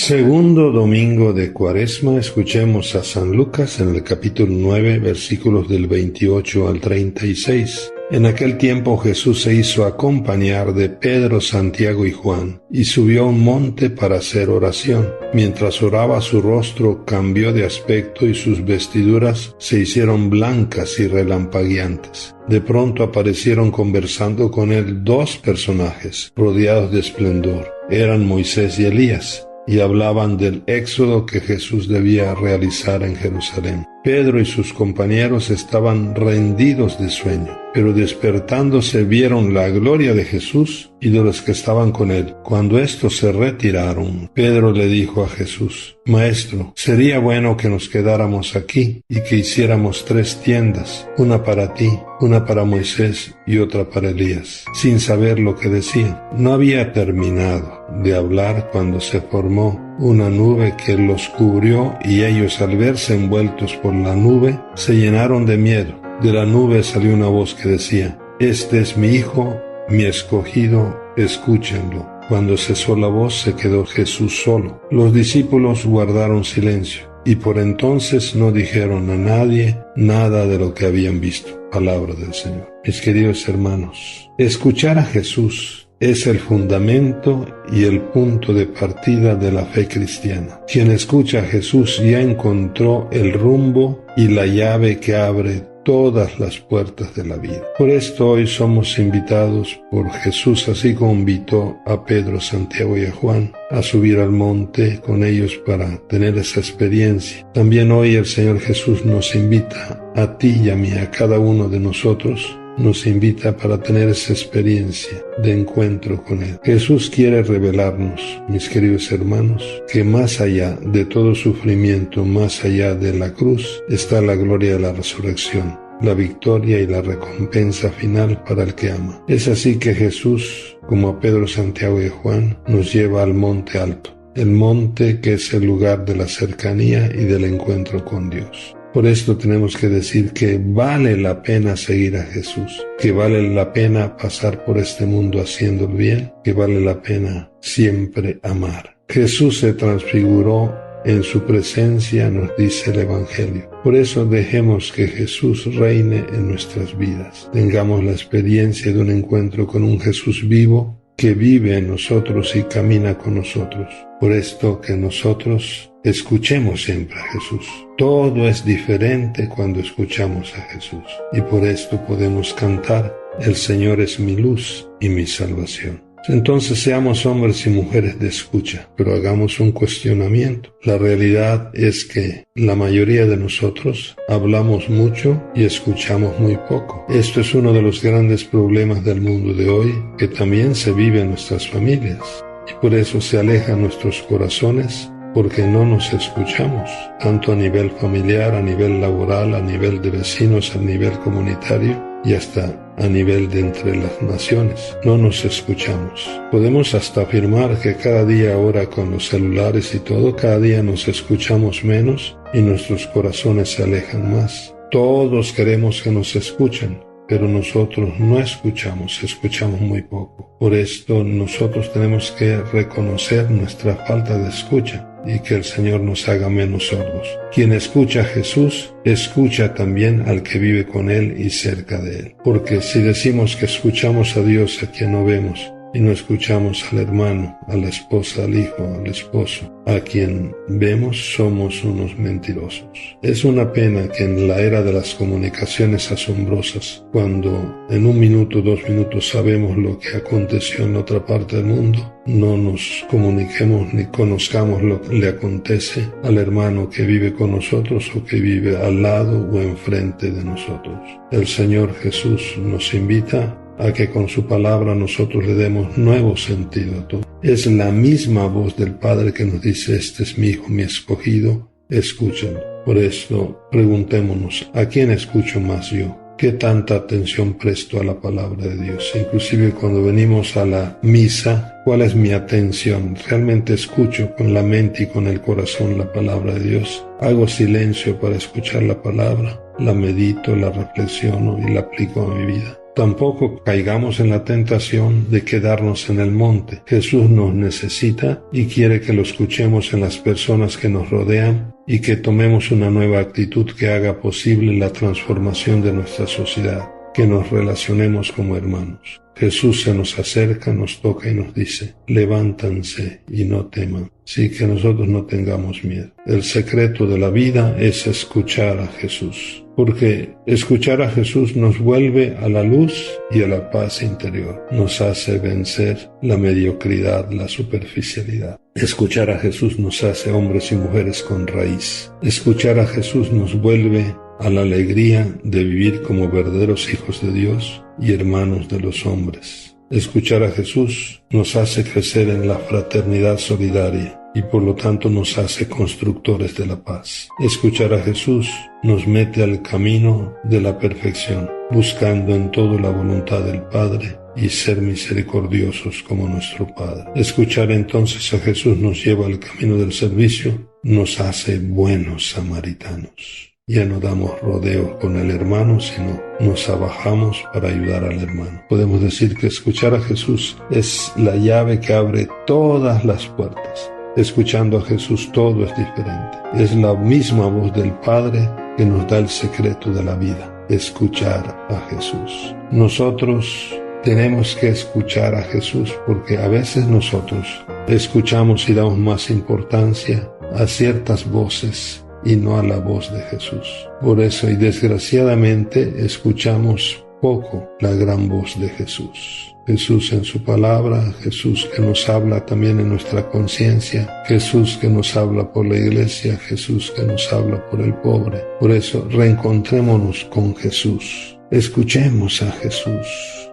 Segundo domingo de Cuaresma, escuchemos a San Lucas en el capítulo 9, versículos del 28 al 36. En aquel tiempo Jesús se hizo acompañar de Pedro, Santiago y Juan, y subió a un monte para hacer oración. Mientras oraba, su rostro cambió de aspecto y sus vestiduras se hicieron blancas y relampagueantes. De pronto aparecieron conversando con él dos personajes, rodeados de esplendor. Eran Moisés y Elías, y hablaban del éxodo que Jesús debía realizar en Jerusalén. Pedro y sus compañeros estaban rendidos de sueño, pero despertándose vieron la gloria de Jesús y de los que estaban con él. Cuando estos se retiraron, Pedro le dijo a Jesús: Maestro, sería bueno que nos quedáramos aquí y que hiciéramos 3 tiendas, una para ti, una para Moisés y otra para Elías, sin saber lo que decían. No había terminado de hablar cuando se formó una nube que los cubrió, y ellos, al verse envueltos por la nube, se llenaron de miedo. De la nube salió una voz que decía: Este es mi Hijo, mi escogido, escúchenlo. Cuando cesó la voz, se quedó Jesús solo. Los discípulos guardaron silencio, y por entonces no dijeron a nadie nada de lo que habían visto. Palabra del Señor. Mis queridos hermanos, escuchar a Jesús es el fundamento y el punto de partida de la fe cristiana. Quien escucha a Jesús ya encontró el rumbo y la llave que abre todas las puertas de la vida. Por esto hoy somos invitados por Jesús, así como invitó a Pedro, Santiago y a Juan a subir al monte con ellos para tener esa experiencia. También hoy el Señor Jesús nos invita a ti y a mí, a cada uno de nosotros, nos invita para tener esa experiencia de encuentro con Él. Jesús quiere revelarnos, mis queridos hermanos, que más allá de todo sufrimiento, más allá de la cruz, está la gloria de la resurrección, la victoria y la recompensa final para el que ama. Es así que Jesús, como a Pedro, Santiago y Juan, nos lleva al monte alto, el monte que es el lugar de la cercanía y del encuentro con Dios. Por esto tenemos que decir que vale la pena seguir a Jesús, que vale la pena pasar por este mundo haciendo el bien, que vale la pena siempre amar. Jesús se transfiguró en su presencia, nos dice el Evangelio. Por eso dejemos que Jesús reine en nuestras vidas. Tengamos la experiencia de un encuentro con un Jesús vivo que vive en nosotros y camina con nosotros. Por esto que nosotros escuchemos siempre a Jesús. Todo es diferente cuando escuchamos a Jesús. Y por esto podemos cantar: El Señor es mi luz y mi salvación. Entonces seamos hombres y mujeres de escucha, pero hagamos un cuestionamiento. La realidad es que la mayoría de nosotros hablamos mucho y escuchamos muy poco. Esto es uno de los grandes problemas del mundo de hoy, que también se vive en nuestras familias. Y por eso se alejan nuestros corazones, porque no nos escuchamos, tanto a nivel familiar, a nivel laboral, a nivel de vecinos, a nivel comunitario y hasta a nivel de entre las naciones. No nos escuchamos. Podemos hasta afirmar que cada día ahora con los celulares y todo, cada día nos escuchamos menos y nuestros corazones se alejan más. Todos queremos que nos escuchen, pero nosotros no escuchamos muy poco. Por esto nosotros tenemos que reconocer nuestra falta de escucha y que el Señor nos haga menos sordos. Quien escucha a Jesús, escucha también al que vive con Él y cerca de Él. Porque si decimos que escuchamos a Dios a quien no vemos, y no escuchamos al hermano, a la esposa, al hijo, al esposo, a quien vemos, somos unos mentirosos. Es una pena que en la era de las comunicaciones asombrosas, cuando en 1 minuto, 2 minutos sabemos lo que aconteció en otra parte del mundo, no nos comuniquemos ni conozcamos lo que le acontece al hermano que vive con nosotros o que vive al lado o enfrente de nosotros. El Señor Jesús nos invita a que con su palabra nosotros le demos nuevo sentido a todo. Es la misma voz del Padre que nos dice: Este es mi Hijo, mi escogido, escúchenlo. Por esto preguntémonos: ¿a quién escucho más yo? ¿Qué tanta atención presto a la palabra de Dios? Inclusive cuando venimos a la misa, ¿cuál es mi atención? ¿Realmente escucho con la mente y con el corazón la palabra de Dios? ¿Hago silencio para escuchar la palabra? ¿La medito, la reflexiono y la aplico a mi vida? Tampoco caigamos en la tentación de quedarnos en el monte. Jesús nos necesita y quiere que lo escuchemos en las personas que nos rodean y que tomemos una nueva actitud que haga posible la transformación de nuestra sociedad, que nos relacionemos como hermanos. Jesús se nos acerca, nos toca y nos dice: levántanse y no teman. Sí, que nosotros no tengamos miedo. El secreto de la vida es escuchar a Jesús, porque escuchar a Jesús nos vuelve a la luz y a la paz interior. Nos hace vencer la mediocridad, la superficialidad. Escuchar a Jesús nos hace hombres y mujeres con raíz. Escuchar a Jesús nos vuelve a la alegría de vivir como verdaderos hijos de Dios y hermanos de los hombres. Escuchar a Jesús nos hace crecer en la fraternidad solidaria y por lo tanto nos hace constructores de la paz. Escuchar a Jesús nos mete al camino de la perfección, buscando en todo la voluntad del Padre y ser misericordiosos como nuestro Padre. Escuchar entonces a Jesús nos lleva al camino del servicio, nos hace buenos samaritanos. Ya no damos rodeos con el hermano, sino nos abajamos para ayudar al hermano. Podemos decir que escuchar a Jesús es la llave que abre todas las puertas. Escuchando a Jesús todo es diferente. Es la misma voz del Padre que nos da el secreto de la vida. Escuchar a Jesús. Nosotros tenemos que escuchar a Jesús porque a veces nosotros escuchamos y damos más importancia a ciertas voces y no a la voz de Jesús. Por eso, y desgraciadamente, escuchamos poco la gran voz de Jesús. Jesús en su palabra, Jesús que nos habla también en nuestra conciencia, Jesús que nos habla por la iglesia, Jesús que nos habla por el pobre. Por eso, reencontrémonos con Jesús. Escuchemos a Jesús.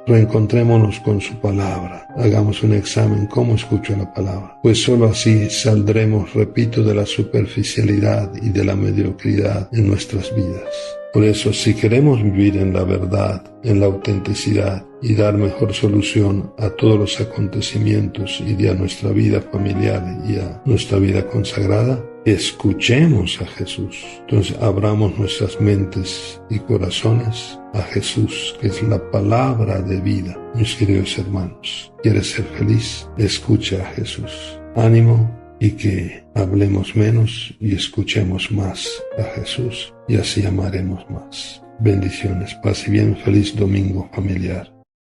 Reencontrémonos con su palabra. Hagamos un examen. ¿Cómo escucho la palabra? Pues solo así saldremos, repito, de la superficialidad y de la mediocridad en nuestras vidas. Por eso, si queremos vivir en la verdad, en la autenticidad y dar mejor solución a todos los acontecimientos y a nuestra vida familiar y a nuestra vida consagrada, escuchemos a Jesús. Entonces, abramos nuestras mentes y corazones a Jesús, que es la palabra de vida. Mis queridos hermanos, ¿quieres ser feliz? Escucha a Jesús. Ánimo y que hablemos menos y escuchemos más a Jesús y así amaremos más. Bendiciones, paz y bien, feliz domingo familiar.